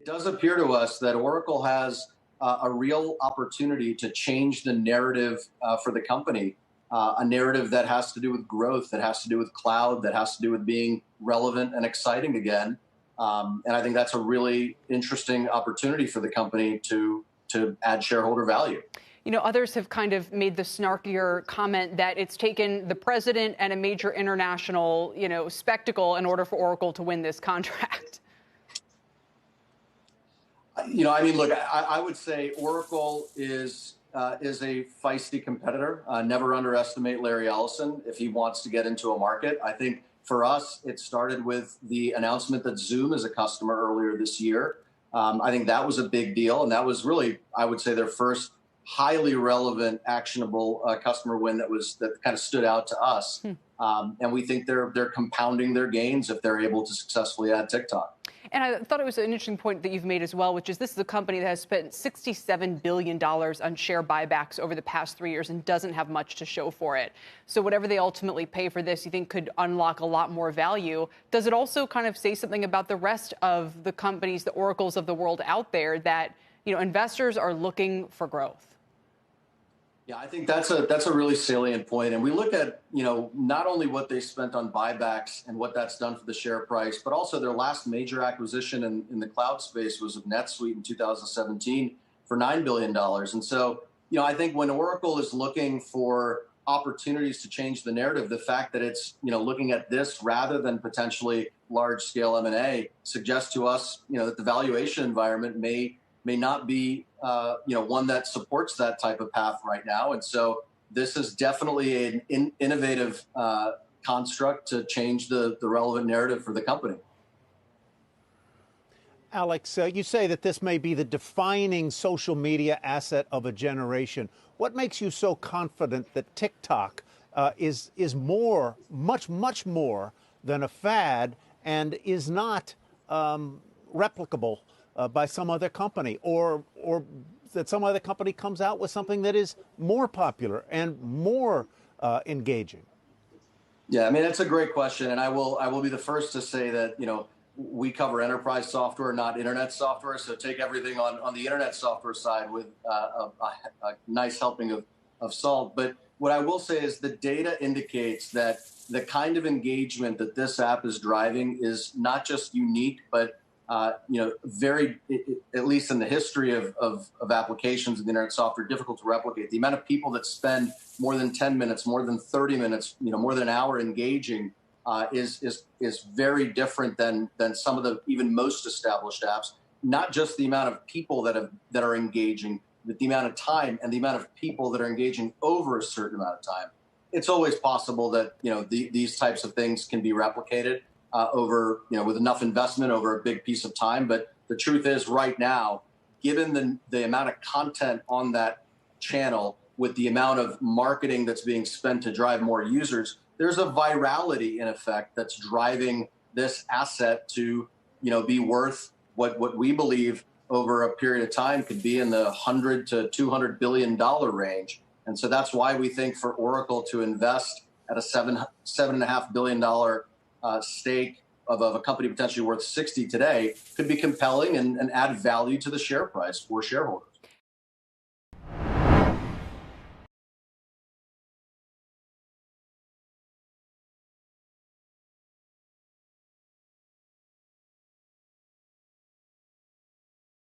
does appear to us that Oracle has a real opportunity to change the narrative for the company, a narrative that has to do with growth, that has to do with cloud, that has to do with being relevant and exciting again. And I think that's a really interesting opportunity for the company to add shareholder value. You know, others have kind of made the snarkier comment that it's taken the president and a major international, spectacle in order for Oracle to win this contract. Look, I would say Oracle is a feisty competitor. Never underestimate Larry Ellison if he wants to get into a market. I think for us, it started with the announcement that Zoom is a customer earlier this year. I think that was a big deal, and that was really, I would say, their first highly relevant, actionable customer win that kind of stood out to us. And we think they're compounding their gains if they're able to successfully add TikTok. And I thought it was an interesting point that you've made as well, which is this is a company that has spent $67 billion on share buybacks over the past 3 years and doesn't have much to show for it. So whatever they ultimately pay for this, you think could unlock a lot more value. Does it also kind of say something about the rest of the companies, the Oracles of the world out there, that investors are looking for growth? Yeah, I think that's a really salient point. And we look at, not only what they spent on buybacks and what that's done for the share price, but also their last major acquisition in the cloud space was of NetSuite in 2017 for $9 billion. And so, I think when Oracle is looking for opportunities to change the narrative, the fact that it's, looking at this rather than potentially large scale M&A suggests to us, that the valuation environment may not be, one that supports that type of path right now. And so this is definitely an innovative construct to change the relevant narrative for the company. Alex, you say that this may be the defining social media asset of a generation. What makes you so confident that TikTok is much more than a fad and is not replicable by some other company, or that some other company comes out with something that is more popular and more engaging? Yeah, that's a great question, and I will be the first to say that we cover enterprise software, not internet software. So take everything on the internet software side with a nice helping of salt. But what I will say is the data indicates that the kind of engagement that this app is driving is not just unique, but very, at least in the history of applications in the internet software, difficult to replicate. The amount of people that spend more than 10 minutes, more than 30 minutes, more than an hour engaging is very different than some of the even most established apps. Not just the amount of people that are engaging, but the amount of time and the amount of people that are engaging over a certain amount of time. It's always possible that these types of things can be replicated over, with enough investment over a big piece of time. But the truth is right now, given the amount of content on that channel with the amount of marketing that's being spent to drive more users, there's a virality in effect that's driving this asset to, be worth what we believe over a period of time could be in the $100 to $200 billion range. And so that's why we think for Oracle to invest at a $7.5 billion stake of a company potentially worth 60 today could be compelling and add value to the share price for shareholders.